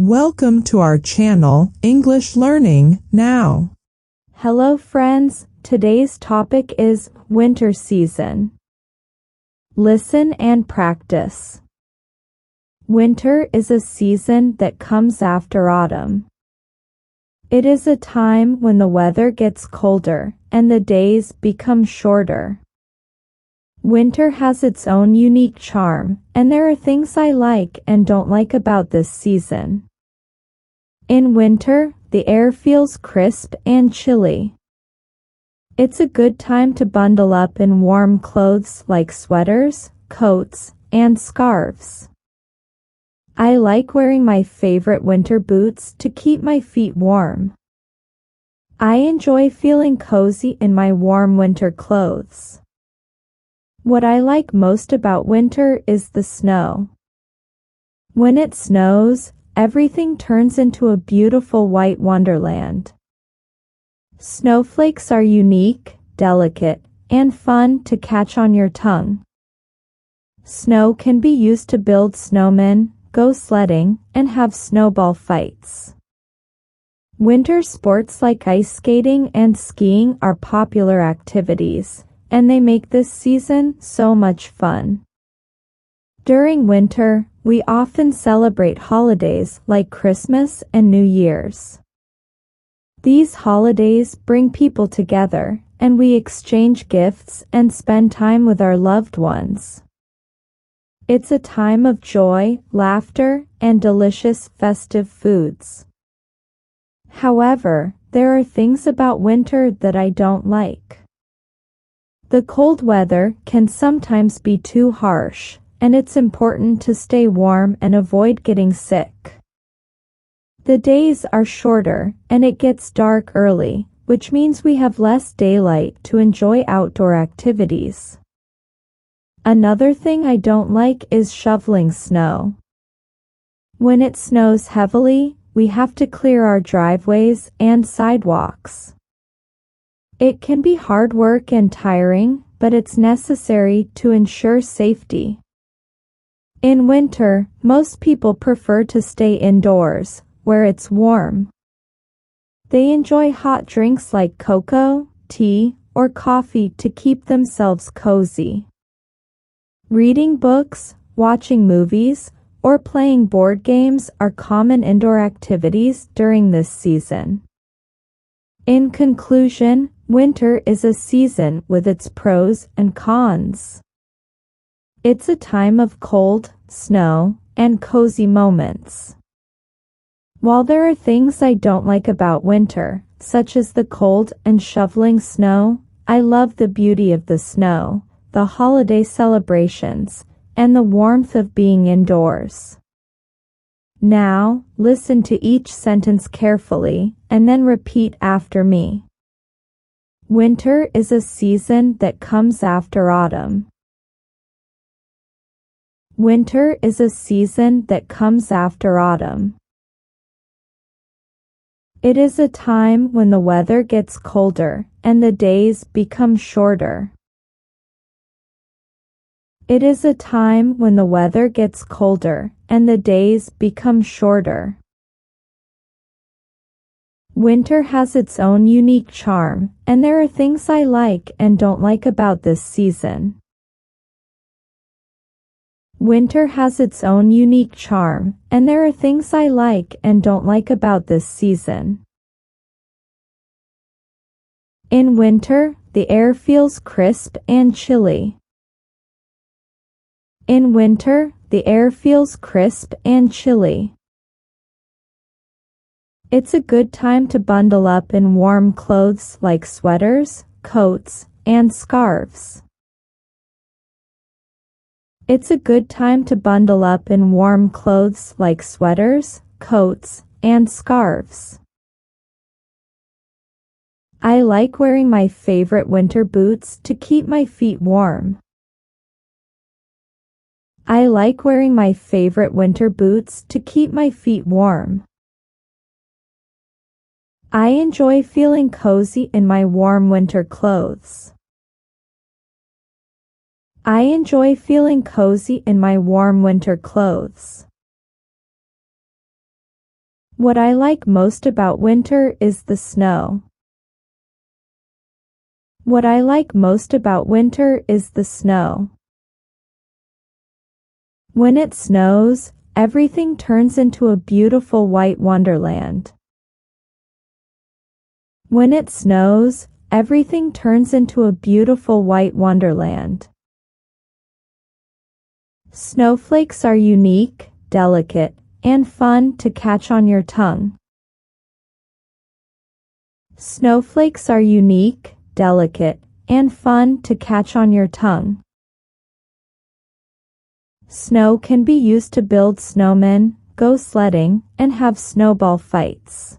Welcome to our channel, English Learning Now. Hello friends, today's topic is winter season. Listen and practice. Winter is a season that comes after autumn. It is a time when the weather gets colder and the days become shorter. Winter has its own unique charm, and there are things I like and don't like about this season. In winter, the air feels crisp and chilly. It's a good time to bundle up in warm clothes like sweaters, coats, and scarves. I like wearing my favorite winter boots to keep my feet warm. I enjoy feeling cozy in my warm winter clothes. What I like most about winter is the snow. When it snows, everything turns into a beautiful white wonderland. Snowflakes are unique, delicate, and fun to catch on your tongue. Snow can be used to build snowmen, go sledding, and have snowball fights. Winter sports like ice skating and skiing are popular activities, and they make this season so much fun. During winter, we often celebrate holidays like Christmas and New Year's. These holidays bring people together, and we exchange gifts and spend time with our loved ones. It's a time of joy, laughter, and delicious festive foods. However, there are things about winter that I don't like. The cold weather can sometimes be too harsh, and it's important to stay warm and avoid getting sick. The days are shorter, and it gets dark early, which means we have less daylight to enjoy outdoor activities. Another thing I don't like is shoveling snow. When it snows heavily, we have to clear our driveways and sidewalks. It can be hard work and tiring, but it's necessary to ensure safety. In winter, most people prefer to stay indoors, where it's warm. They enjoy hot drinks like cocoa, tea, or coffee to keep themselves cozy. Reading books, watching movies, or playing board games are common indoor activities during this season. In conclusion, winter is a season with its pros and cons. It's a time of cold, snow, and cozy moments. While there are things I don't like about winter, such as the cold and shoveling snow, I love the beauty of the snow, the holiday celebrations, and the warmth of being indoors. Now, listen to each sentence carefully, and then repeat after me. Winter is a season that comes after autumn. Winter is a season that comes after autumn. It is a time when the weather gets colder and the days become shorter. It is a time when the weather gets colder and the days become shorter. Winter has its own unique charm, and there are things I like and don't like about this season. Winter has its own unique charm, and there are things I like and don't like about this season. In winter, the air feels crisp and chilly. In winter, the air feels crisp and chilly. It's a good time to bundle up in warm clothes like sweaters, coats, and scarves. It's a good time to bundle up in warm clothes like sweaters, coats, and scarves. I like wearing my favorite winter boots to keep my feet warm. I like wearing my favorite winter boots to keep my feet warm. I enjoy feeling cozy in my warm winter clothes. I enjoy feeling cozy in my warm winter clothes. What I like most about winter is the snow. What I like most about winter is the snow. When it snows, everything turns into a beautiful white wonderland. When it snows, everything turns into a beautiful white wonderland. Snowflakes are unique, delicate, and fun to catch on your tongue. Snowflakes are unique, delicate, and fun to catch on your tongue. Snow can be used to build snowmen, go sledding, and have snowball fights.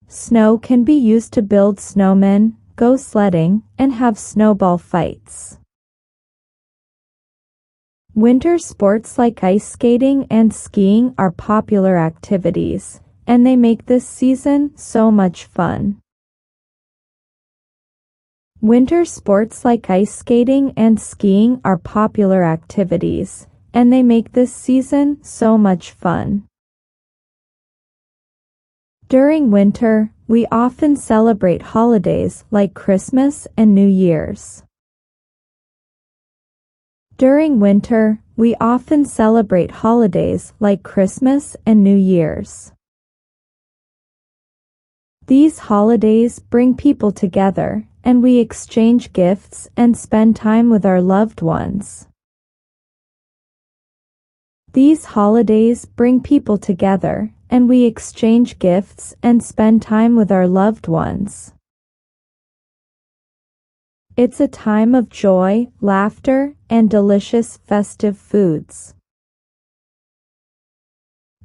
Snow can be used to build snowmen, go sledding, and have snowball fights. Winter sports like ice skating and skiing are popular activities, and they make this season so much fun. Winter sports like ice skating and skiing are popular activities, and they make this season so much fun. During winter, we often celebrate holidays like Christmas and New Year's. During winter, we often celebrate holidays like Christmas and New Year's. These holidays bring people together, and we exchange gifts and spend time with our loved ones. These holidays bring people together, and we exchange gifts and spend time with our loved ones. It's a time of joy, laughter, and delicious festive foods.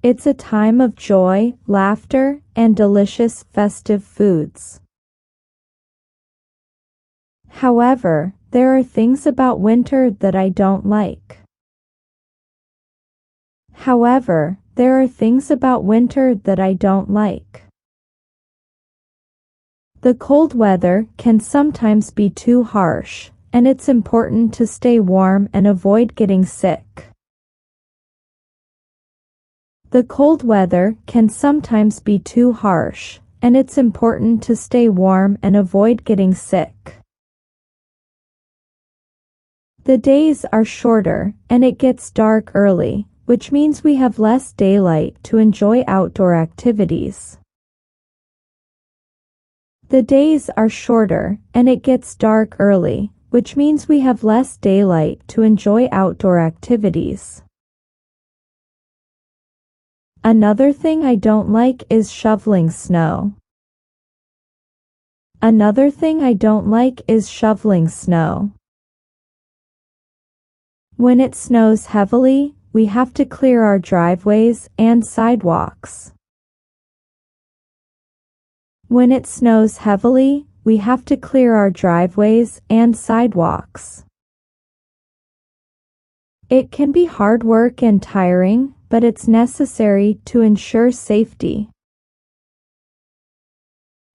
It's a time of joy, laughter, and delicious festive foods. However, there are things about winter that I don't like. However, there are things about winter that I don't like. The cold weather can sometimes be too harsh, and it's important to stay warm and avoid getting sick. The cold weather can sometimes be too harsh, and it's important to stay warm and avoid getting sick. The days are shorter, and it gets dark early, which means we have less daylight to enjoy outdoor activities. The days are shorter, and it gets dark early, which means we have less daylight to enjoy outdoor activities. Another thing I don't like is shoveling snow. Another thing I don't like is shoveling snow. When it snows heavily, we have to clear our driveways and sidewalks. When it snows heavily, we have to clear our driveways and sidewalks. It can be hard work and tiring, but it's necessary to ensure safety.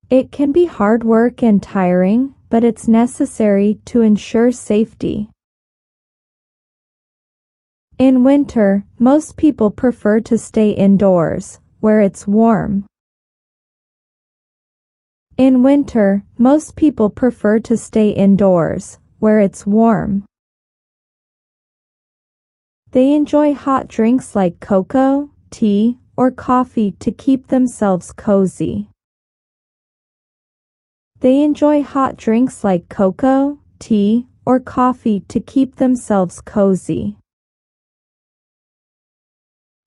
It can be hard work and tiring, but it's necessary to ensure safety. In winter, most people prefer to stay indoors, where it's warm. In winter, most people prefer to stay indoors, where it's warm. They enjoy hot drinks like cocoa, tea, or coffee to keep themselves cozy. They enjoy hot drinks like cocoa, tea, or coffee to keep themselves cozy.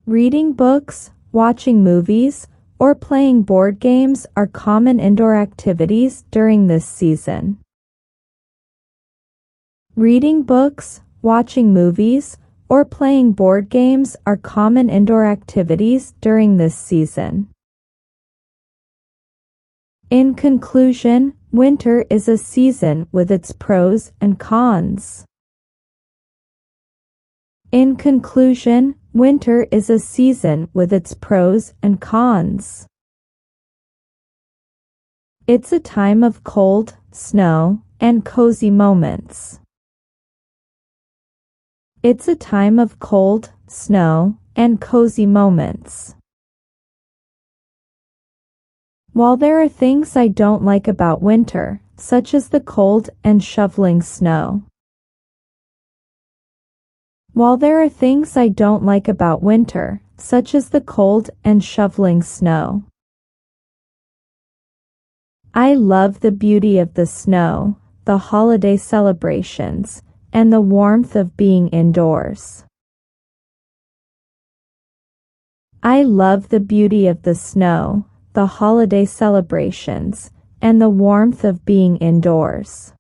Reading books, watching movies, or playing board games are common indoor activities during this season. Reading books, watching movies, or playing board games are common indoor activities during this season. In conclusion, winter is a season with its pros and cons. In conclusion, winter is a season with its pros and cons. It's a time of cold, snow, and cozy moments. It's a time of cold, snow, and cozy moments. While there are things I don't like about winter, such as the cold and shoveling snow. While there are things I don't like about winter, such as the cold and shoveling snow. I love the beauty of the snow, the holiday celebrations, and the warmth of being indoors. I love the beauty of the snow, the holiday celebrations, and the warmth of being indoors.